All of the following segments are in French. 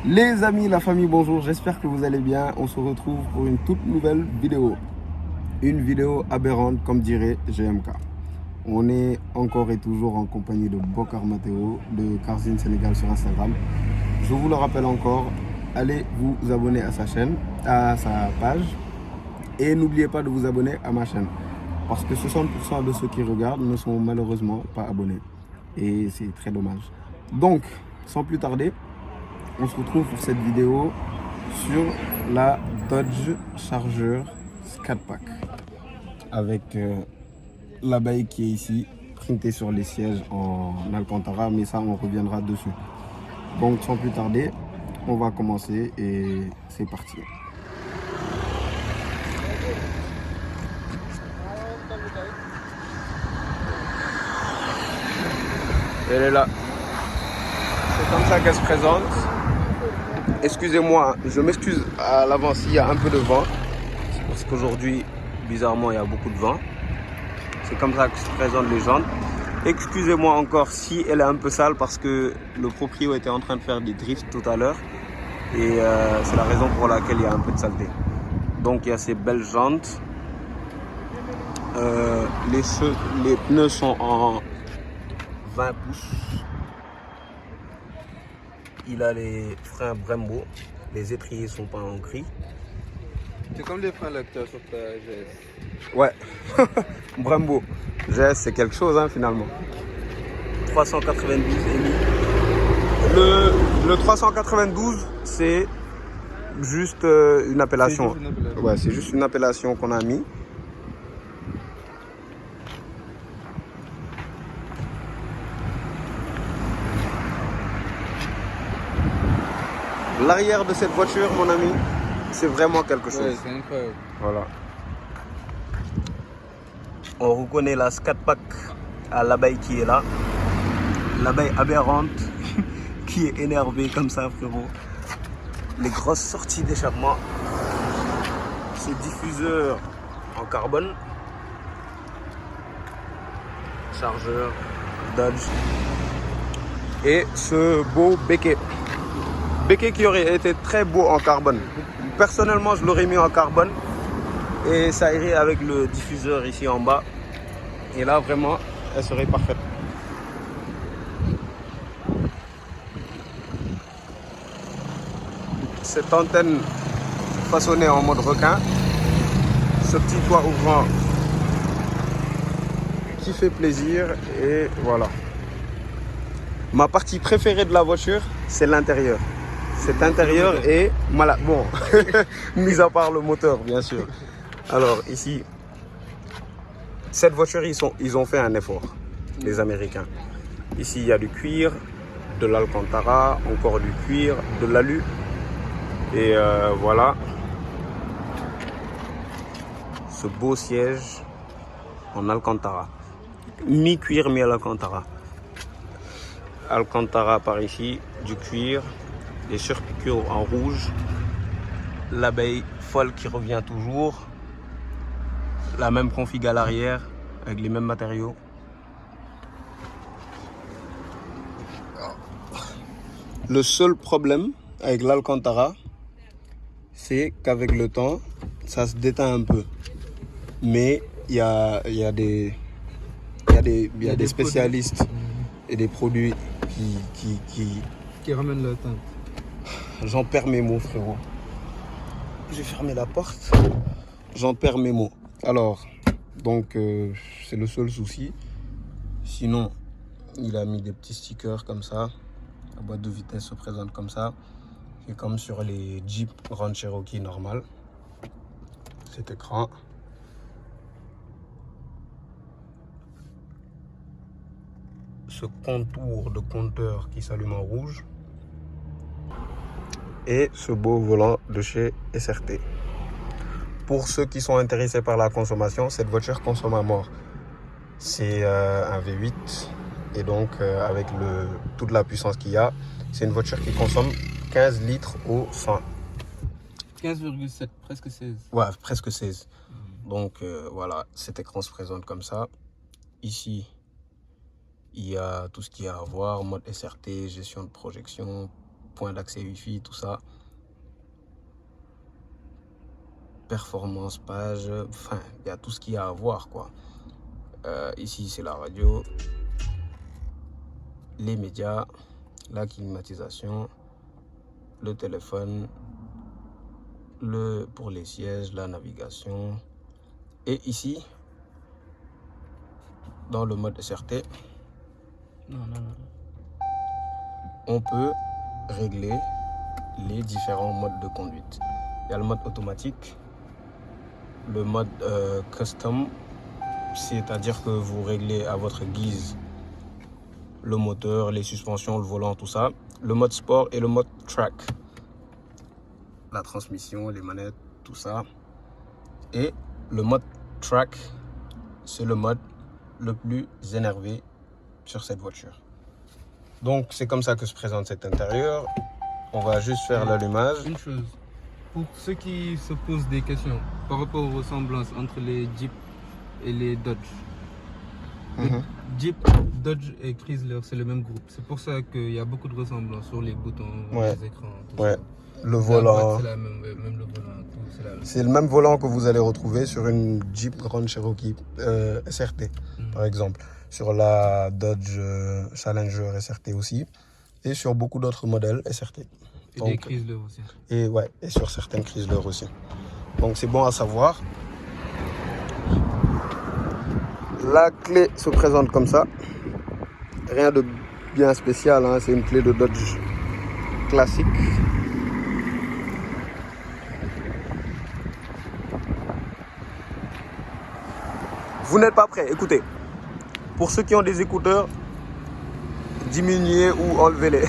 Les amis, la famille, bonjour, j'espère que vous allez bien. On se retrouve pour une toute nouvelle vidéo. Une vidéo aberrante, comme dirait GMK. On est encore et toujours en compagnie de Bokar Matteo, de Carzine Sénégal sur Instagram. Je vous le rappelle encore, allez vous abonner à sa chaîne, à sa page. Et n'oubliez pas de vous abonner à ma chaîne. Parce que 60% de ceux qui regardent ne sont malheureusement pas abonnés. Et c'est très dommage. Donc, sans plus tarder, on se retrouve pour cette vidéo sur la Dodge Charger Scat Pack avec l'abeille qui est ici printée sur les sièges en Alcantara, mais ça on reviendra dessus. Donc sans plus tarder, on va commencer et c'est parti. Elle est là. C'est comme ça qu'elle se présente. Excusez-moi, je m'excuse à l'avance s'il y a un peu de vent. C'est parce qu'aujourd'hui, bizarrement, il y a beaucoup de vent. C'est comme ça que se présentent les jantes. Excusez-moi encore si elle est un peu sale parce que le proprio était en train de faire des drifts tout à l'heure. Et c'est la raison pour laquelle il y a un peu de saleté. Donc il y a ces belles jantes. Les pneus sont en 20 pouces. Il a les freins Brembo. Les étriers sont pas en gris. C'est comme les freins là que tu as sur ta GS. Ouais, Brembo. GS, c'est quelque chose hein, finalement. 392 émis. Le 392, c'est juste une appellation. Ouais, c'est juste une appellation qu'on a mis. L'arrière de cette voiture, mon ami, c'est vraiment quelque chose. Ouais, c'est incroyable. Voilà. On reconnaît la Scat Pack à l'abeille qui est là. L'abeille aberrante qui est énervée comme ça, frérot. Les grosses sorties d'échappement. Ce diffuseur en carbone. Chargeur Dodge. Et ce beau béquet. Béquet qui aurait été très beau en carbone. Personnellement, je l'aurais mis en carbone. Et ça irait avec le diffuseur ici en bas. Et là, vraiment, elle serait parfaite. Cette antenne façonnée en mode requin. Ce petit toit ouvrant qui fait plaisir. Et voilà. Ma partie préférée de la voiture, c'est l'intérieur. Cet intérieur est malade. Bon, mis à part le moteur, bien sûr. Alors, ici, cette voiture, ils ont fait un effort, les Américains. Ici, il y a du cuir, de l'Alcantara, encore du cuir, de l'alu. Et voilà. Ce beau siège en Alcantara. Mi-cuir, mi-Alcantara. Alcantara par ici, du cuir, des surpiqûres en rouge, l'abeille folle qui revient toujours, la même config à l'arrière avec les mêmes matériaux. Le seul problème avec l'Alcantara, c'est qu'avec le temps, ça se déteint un peu. Mais il y a des spécialistes et des produits Qui ramène la teinte. J'en perds mes mots, frérot. J'ai fermé la porte. J'en perds mes mots. Alors, donc, c'est le seul souci. Sinon, il a mis des petits stickers comme ça. La boîte de vitesse se présente comme ça. Et comme sur les Jeep Grand Cherokee normal. Cet écran. Ce contour de compteur qui s'allume en rouge. Et ce beau volant de chez SRT. Pour ceux qui sont intéressés par la consommation, cette voiture consomme à mort. C'est un V8 et donc avec toute la puissance qu'il y a, c'est une voiture qui consomme 15 litres au 100. 15,7, presque 16. Ouais, presque 16. Donc voilà, cet écran se présente comme ça. Ici, il y a tout ce qu'il y a à voir, mode SRT, gestion de projection, point d'accès Wi-Fi, tout ça. Performance, page, enfin, il y a tout ce qu'il y a à voir, quoi. Ici, c'est la radio, les médias, la climatisation, le téléphone, pour les sièges, la navigation. Et ici, dans le mode SRT, on peut régler les différents modes de conduite. Il y a le mode automatique, le mode custom, c'est-à-dire que vous réglez à votre guise le moteur, les suspensions, le volant, tout ça. Le mode sport et le mode track, la transmission, les manettes, tout ça. Et le mode track, c'est le mode le plus énervé sur cette voiture. Donc c'est comme ça que se présente cet intérieur. On va juste faire l'allumage. Une chose, pour ceux qui se posent des questions par rapport aux ressemblances entre les Jeep et les Dodge. Jeep, Dodge et Chrysler, c'est le même groupe. C'est pour ça qu'il y a beaucoup de ressemblances sur les boutons, les écrans. Tout ça. Le volant. C'est même le volant. C'est le même volant que vous allez retrouver sur une Jeep Grand Cherokee SRT, par exemple. Sur la Dodge Challenger SRT aussi. Et sur beaucoup d'autres modèles SRT. Et des Chrysler aussi. Et sur certaines Chrysler aussi. Donc c'est bon à savoir. La clé se présente comme ça. Rien de bien spécial, hein. C'est une clé de Dodge classique. Vous n'êtes pas prêts, écoutez. Pour ceux qui ont des écouteurs, diminuez ou enlevez-les.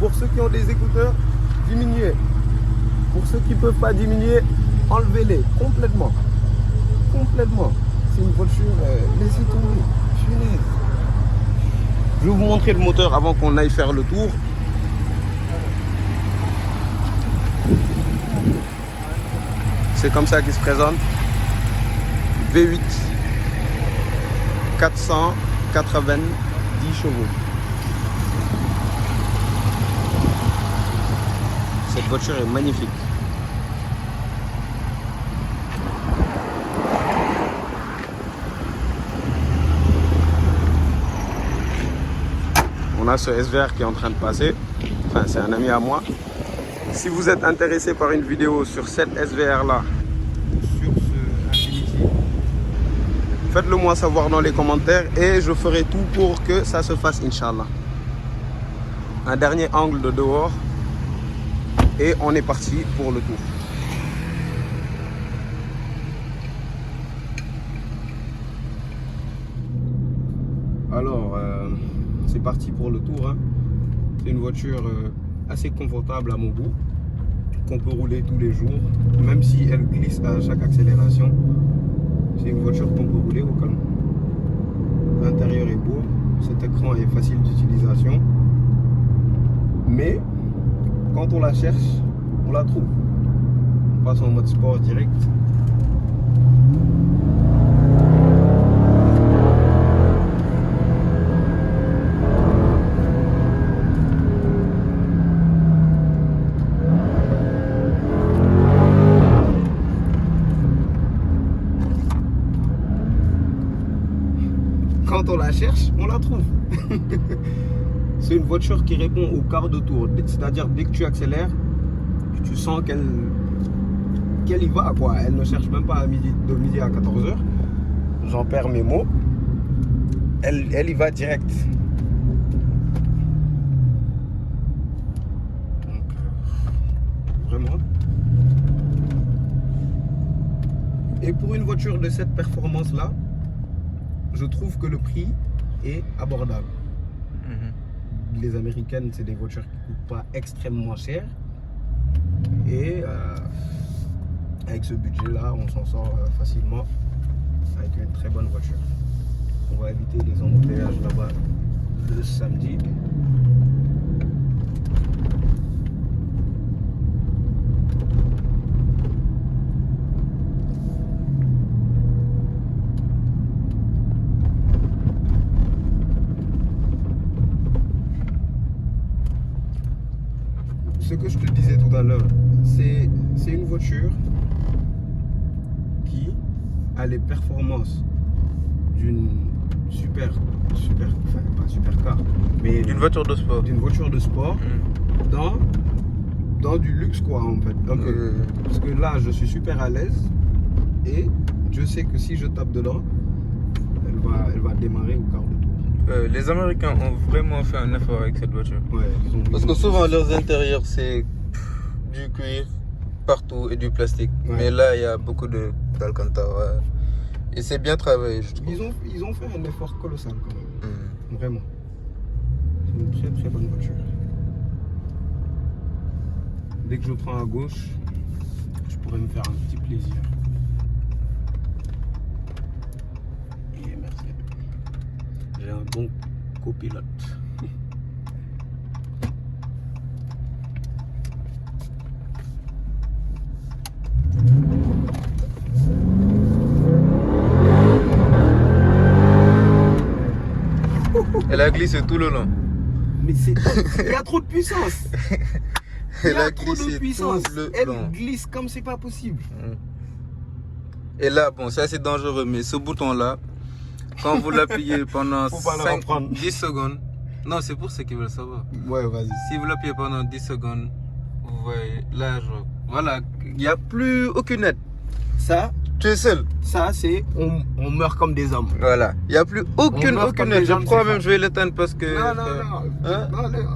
Pour ceux qui ont des écouteurs, diminuez. Pour ceux qui ne peuvent pas diminuer, enlevez-les complètement. Complètement. C'est une voiture, laissez tomber. Punaise. Je vais vous montrer le moteur avant qu'on aille faire le tour. C'est comme ça qu'il se présente. V8, 490 chevaux. Cette voiture est magnifique. On a ce SVR qui est en train de passer. Enfin, c'est un ami à moi. Si vous êtes intéressé par une vidéo sur cette SVR là, sur ce Infiniti, faites-le moi savoir dans les commentaires et je ferai tout pour que ça se fasse, Inch'Allah. Un dernier angle de dehors. Et on est parti pour le tour. Alors, c'est parti pour le tour. Hein. C'est une voiture assez confortable à mon goût, qu'on peut rouler tous les jours, même si elle glisse à chaque accélération. C'est une voiture qu'on peut rouler au calme. L'intérieur est beau, cet écran est facile d'utilisation. Mais quand on la cherche, on la trouve. On passe en mode sport direct. Quand on la cherche, on la trouve. C'est une voiture qui répond au quart de tour. C'est-à-dire, dès que tu accélères, tu sens qu'elle y va, quoi. Elle ne cherche même pas de midi à 14h. J'en perds mes mots. Elle y va direct. Donc, vraiment. Et pour une voiture de cette performance-là, je trouve que le prix est abordable. Les américaines, c'est des voitures qui ne coûtent pas extrêmement cher. Et avec ce budget-là, on s'en sort facilement avec une très bonne voiture. éviter les embouteillages là-bas le samedi. Ce que je te disais tout à l'heure, c'est une voiture qui a les performances d'une enfin pas supercar, mais D'une voiture de sport. d'une voiture de sport dans du luxe quoi en fait. Un peu. Parce que là je suis super à l'aise et je sais que si je tape dedans, elle va démarrer au quart de tour. Les Américains ont vraiment fait un effort avec cette voiture. Ouais, Parce que souvent leurs intérieurs c'est du cuir partout et du plastique. Ouais. Mais là il y a beaucoup d'Alcantara. Et c'est bien travaillé, je trouve. Ils ont fait un effort colossal quand même. Vraiment. C'est une très très bonne voiture. Dès que je prends à gauche, je pourrais me faire un petit plaisir. Et merci. J'ai un bon copilote. Elle a glissé tout le long. Mais il y a trop de puissance. Il y Elle a a trop de glissé puissance. tout le Elle long. glisse comme c'est pas possible. Et là, bon, ça c'est dangereux, mais ce bouton-là, quand vous l'appuyez pendant Faut pas le reprendre. 10 secondes, non, c'est pour ceux qui veulent savoir. Ouais, vas-y. Si vous l'appuyez pendant 10 secondes, vous voyez, là, voilà, il n'y a plus aucune aide. Ça, Tu es seul. ça c'est on meurt comme des hommes. Voilà, il n'y a plus aucune meurt comme aide. des Je hommes, crois c'est même ça. je vais l'éteindre parce que. Non. Hein? Non, enlève.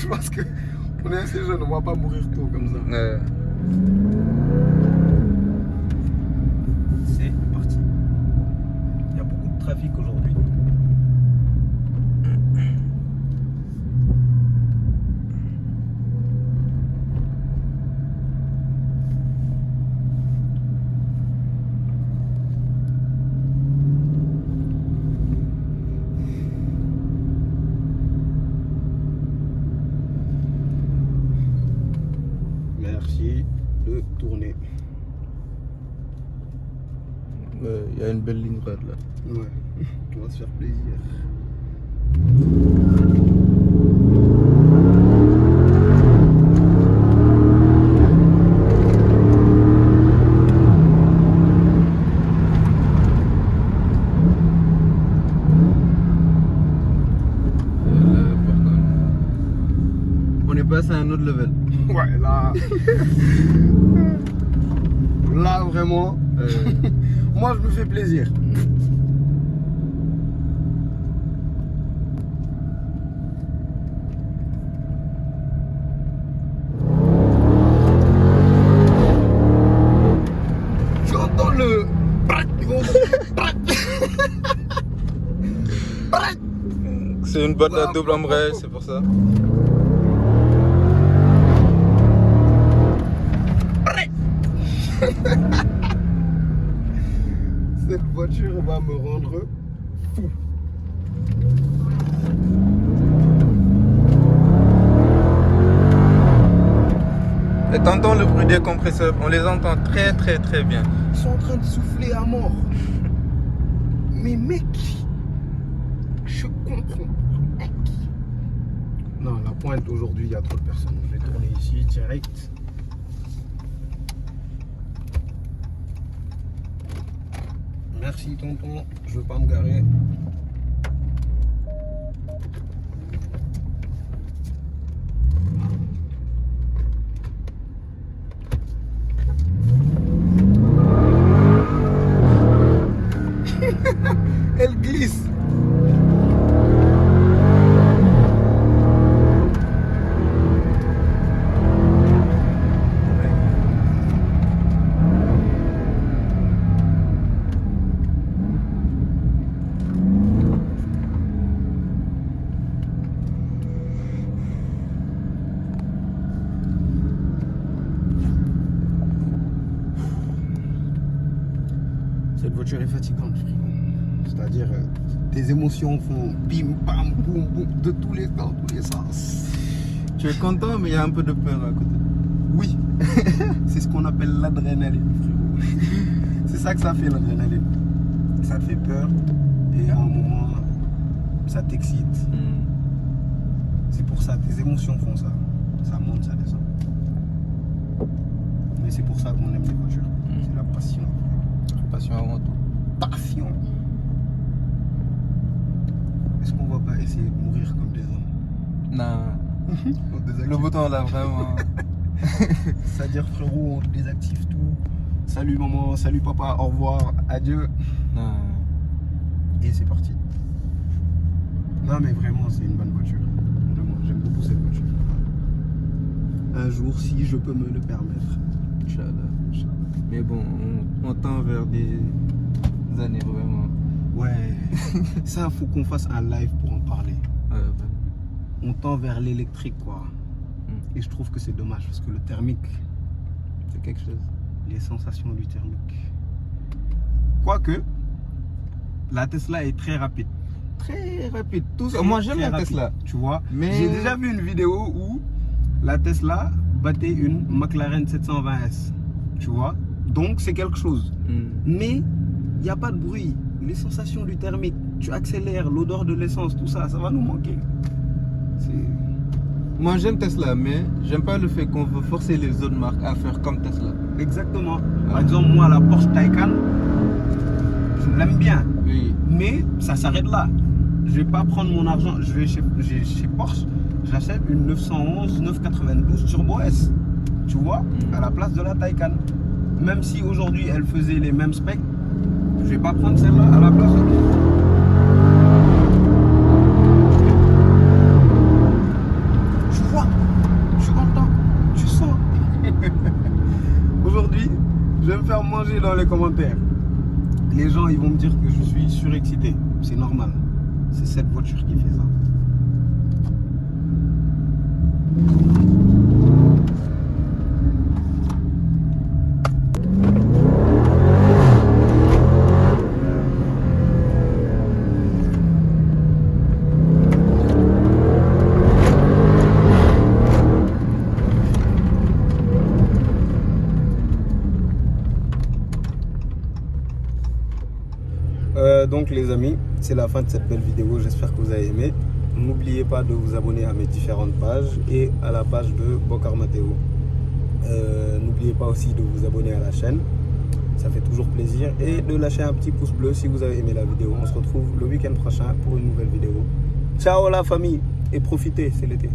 Je pense que on est assez jeunes, on va pas mourir tôt comme ça. C'est parti. Il y a beaucoup de trafic aujourd'hui. Merci de tourner. Il y a une belle ligne droite là. Ouais, on va se faire plaisir. On est passé à un autre level. Ouais, là. Là, vraiment. Moi, je me fais plaisir. Tu entends le. C'est une boîte à double embrayage, c'est pour ça. Cette voiture va me rendre fou. Et t'entends le bruit des compresseurs, on les entend très bien. Ils sont en train de souffler à mort. Mais mec, je comprends. Mec. Non, la pointe aujourd'hui, il y a trop de personnes. Je vais tourner ici direct. Merci tonton, je veux pas me garer. Elle glisse. Cette voiture est fatigante, frérot. C'est-à-dire, tes émotions font bim, bam, boum, boum, de tous les temps, tous les sens. Tu es content, mais il y a un peu de peur à côté. Oui, c'est ce qu'on appelle l'adrénaline, frérot. C'est ça que ça fait, l'adrénaline. Ça te fait peur et à un moment, ça t'excite. C'est pour ça, tes émotions font ça. Ça monte, ça descend. Mais c'est pour ça qu'on aime les voitures. C'est la passion. Passion avant tout. Passion. Est-ce qu'on va pas essayer de mourir comme des hommes? Non. Le bouton là, vraiment. C'est-à-dire, frérot, on désactive tout. Salut maman, salut papa, au revoir, adieu. Non. Et c'est parti. Non mais vraiment, c'est une bonne voiture. Vraiment, j'aime beaucoup cette voiture. Un jour, si je peux me le permettre. Inch'Allah. Mais bon, on tend vers des années vraiment. Ouais, ça, faut qu'on fasse un live pour en parler. On tend vers l'électrique, quoi. Et je trouve que c'est dommage parce que le thermique, c'est quelque chose. Les sensations du thermique. Quoique, la Tesla est très rapide. Très rapide. Tout ça. Moi, j'aime la Tesla. Tu vois, mais j'ai déjà vu une vidéo où la Tesla battait une McLaren 720S. Tu vois, donc c'est quelque chose. Mais il n'y a pas de bruit. Les sensations du thermique, tu accélères, l'odeur de l'essence, tout ça, ça va nous manquer. Moi j'aime Tesla, mais j'aime pas le fait qu'on veut forcer les autres marques à faire comme Tesla. Exactement. Par exemple, moi, la Porsche Taycan, je l'aime bien. Oui. Mais ça s'arrête là. Je vais pas prendre mon argent. Je vais chez Porsche, j'achète une 911 992 Turbo S. Tu vois, à la place de la Taycan. Même si aujourd'hui elle faisait les mêmes specs, je vais pas prendre celle-là à la place de l'autre. Tu vois, tu entends, tu sens. Aujourd'hui, je vais me faire manger dans les commentaires. Les gens, ils vont me dire que je suis surexcité. C'est normal. C'est cette voiture qui fait ça. Donc les amis, c'est la fin de cette belle vidéo, j'espère que vous avez aimé. N'oubliez pas de vous abonner à mes différentes pages et à la page de Bokar Matteo. N'oubliez pas aussi de vous abonner à la chaîne, ça fait toujours plaisir. Et de lâcher un petit pouce bleu si vous avez aimé la vidéo. On se retrouve le week-end prochain pour une nouvelle vidéo. Ciao la famille et profitez, c'est l'été.